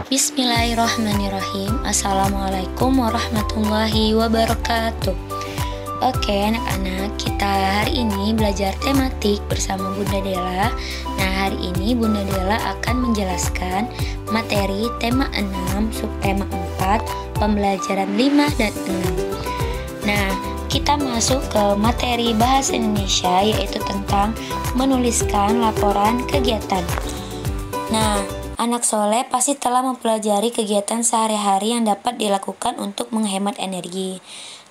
Bismillahirrahmanirrahim. Assalamualaikum warahmatullahi wabarakatuh. Oke anak-anak, kita hari ini belajar tematik bersama Bunda Della. Nah, hari ini Bunda Della akan menjelaskan materi tema 6, subtema 4, pembelajaran 5 dan 6. Nah, kita masuk ke materi bahasa Indonesia, yaitu tentang menuliskan laporan kegiatan. Nah, anak soleh pasti telah mempelajari kegiatan sehari-hari yang dapat dilakukan untuk menghemat energi.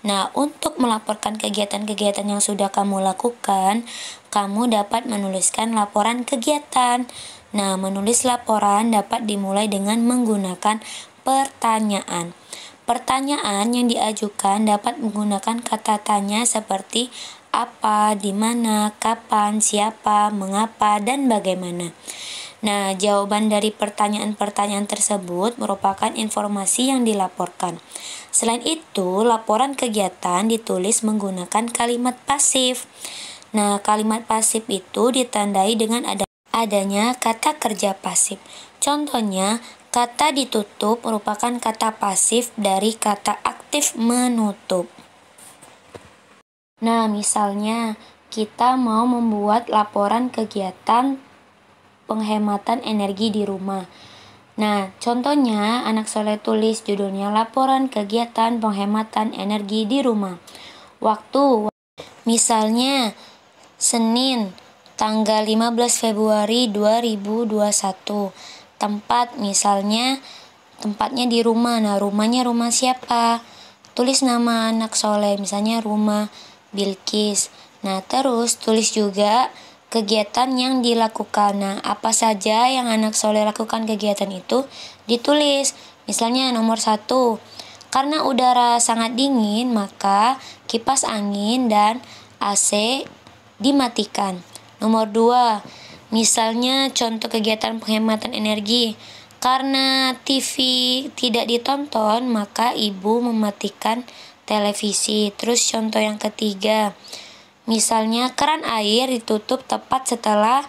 Nah, untuk melaporkan kegiatan-kegiatan yang sudah kamu lakukan, kamu dapat menuliskan laporan kegiatan. Nah, menulis laporan dapat dimulai dengan menggunakan pertanyaan. Pertanyaan yang diajukan dapat menggunakan kata tanya seperti apa, di mana, kapan, siapa, mengapa, dan bagaimana. Nah, jawaban dari pertanyaan-pertanyaan tersebut merupakan informasi yang dilaporkan. Selain itu, laporan kegiatan ditulis menggunakan kalimat pasif. Nah, kalimat pasif itu ditandai dengan adanya kata kerja pasif. Contohnya, kata ditutup merupakan kata pasif dari kata aktif menutup. Nah, misalnya kita mau membuat laporan kegiatan penghematan energi di rumah. Nah, contohnya anak soleh tulis judulnya laporan kegiatan penghematan energi di rumah. Waktu, misalnya Senin, tanggal 15 Februari 2021. Tempat, misalnya tempatnya di rumah. Nah, rumahnya rumah siapa? Tulis nama anak soleh, misalnya rumah Bilkis. Nah, terus tulis juga kegiatan yang dilakukan. Nah, apa saja yang anak soleh lakukan kegiatan itu ditulis. Misalnya nomor 1, karena udara sangat dingin, maka kipas angin dan AC dimatikan. Nomor 2, misalnya contoh kegiatan penghematan energi. Karena TV tidak ditonton, maka ibu mematikan televisi. Terus contoh yang ketiga, misalnya keran air ditutup tepat setelah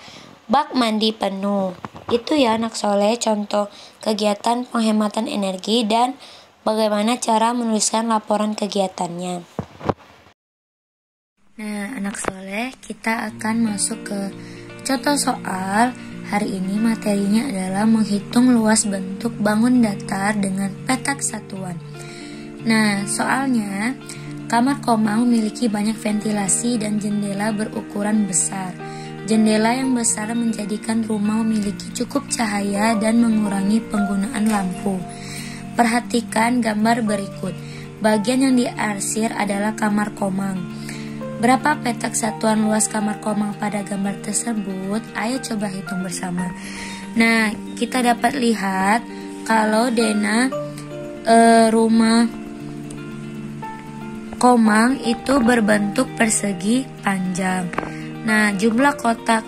bak mandi penuh. Itu ya anak soleh contoh kegiatan penghematan energi dan bagaimana cara menuliskan laporan kegiatannya. Nah, anak soleh, kita akan masuk ke contoh soal. Hari ini materinya adalah menghitung luas bentuk bangun datar dengan petak satuan. Nah, soalnya kamar koma memiliki banyak ventilasi dan jendela berukuran besar. Jendela yang besar menjadikan rumah memiliki cukup cahaya dan mengurangi penggunaan lampu. Perhatikan gambar berikut. Bagian yang diarsir adalah kamar komang. Berapa petak satuan luas kamar komang pada gambar tersebut? Ayo coba hitung bersama. Nah, kita dapat lihat kalau rumah komang itu berbentuk persegi panjang. Nah, jumlah kotak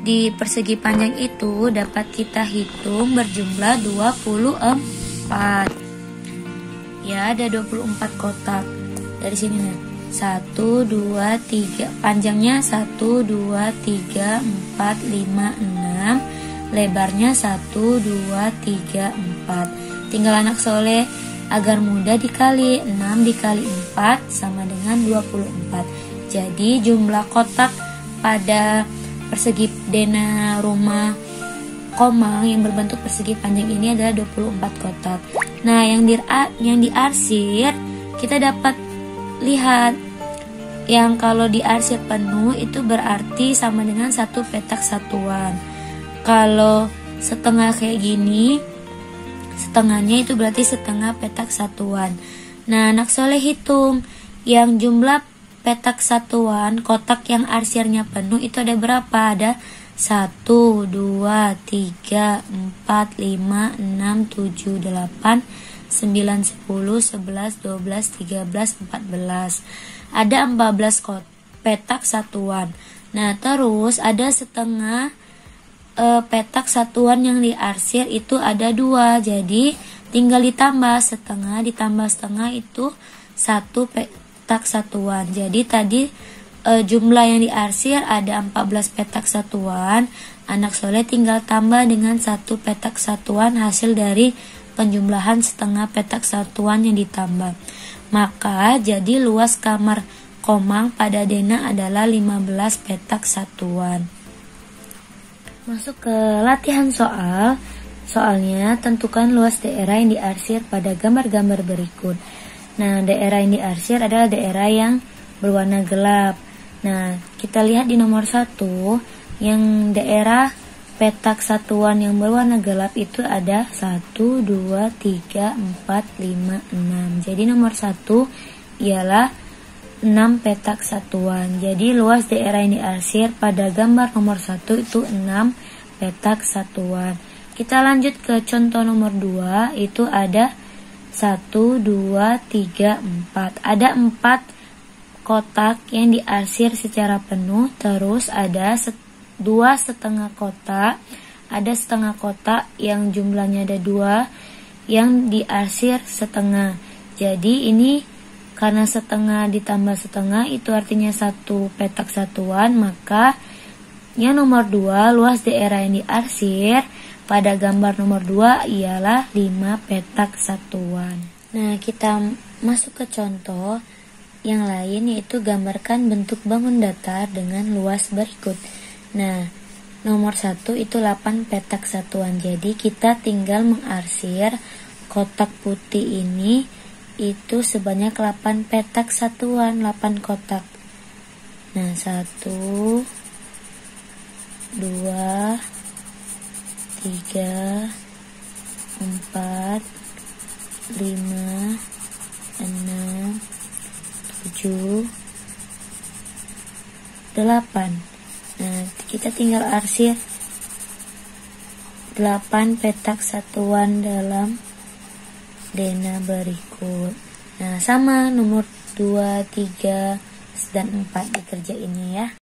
di persegi panjang itu dapat kita hitung berjumlah 24. Ya, ada 24 kotak. Dari sini nih. 1, 2, 3. Panjangnya 1, 2, 3, 4, 5, 6. Lebarnya 1, 2, 3, 4. Tinggal anak soleh agar mudah dikali. 6 dikali 4 sama dengan 24. Jadi jumlah kotak pada persegi dena rumah komang yang berbentuk persegi panjang ini adalah 24 kotak. Nah, yang diarsir kita dapat lihat yang kalau diarsir penuh itu berarti sama dengan 1 petak satuan. Kalau setengah kayak gini, setengahnya itu berarti setengah petak satuan. Nah, anak soleh hitung yang jumlah petak satuan kotak yang arsirnya penuh itu ada berapa? Ada 1, 2, 3, 4, 5, 6, 7, 8, 9, 10, 11, 12, 13, 14. Ada 14 petak satuan. Nah, terus ada setengah petak satuan yang diarsir itu ada 2. Jadi tinggal ditambah setengah ditambah setengah itu 1 petak satuan. Jadi tadi jumlah yang diarsir ada 14 petak satuan. Anak soleh tinggal tambah dengan 1 petak satuan hasil dari penjumlahan setengah petak satuan yang ditambah. Maka jadi luas kamar Komang pada Dena adalah 15 petak satuan. Masuk ke latihan soal. Soalnya tentukan luas daerah yang diarsir pada gambar-gambar berikut. Nah, daerah yang diarsir adalah daerah yang berwarna gelap. Nah, kita lihat di nomor 1, yang daerah petak satuan yang berwarna gelap itu ada 1, 2, 3, 4, 5, 6. Jadi nomor 1 ialah 6 petak satuan. Jadi luas daerah yang diarsir pada gambar nomor 1 itu 6 petak satuan. Kita lanjut ke contoh nomor 2, itu ada 1, 2, 3, 4. Ada 4 kotak yang diarsir secara penuh, terus ada 2 setengah kotak, ada setengah kotak yang jumlahnya ada 2 yang diarsir setengah. Jadi ini karena setengah ditambah setengah itu artinya 1 petak satuan, maka yang nomor 2 luas daerah yang diarsir pada gambar nomor 2 ialah 5 petak satuan. Nah, kita masuk ke contoh yang lain, yaitu gambarkan bentuk bangun datar dengan luas berikut. Nah, nomor 1 itu 8 petak satuan. Jadi kita tinggal mengarsir kotak putih ini itu sebanyak 8 petak satuan, 8 kotak. Nah, 1, 2, 3, 4, 5, 6, 7, 8. Nah, kita tinggal arsir 8 petak satuan dalam Dena berikut. Nah, sama nomor 2, 3, dan 4 dikerjainnya ya.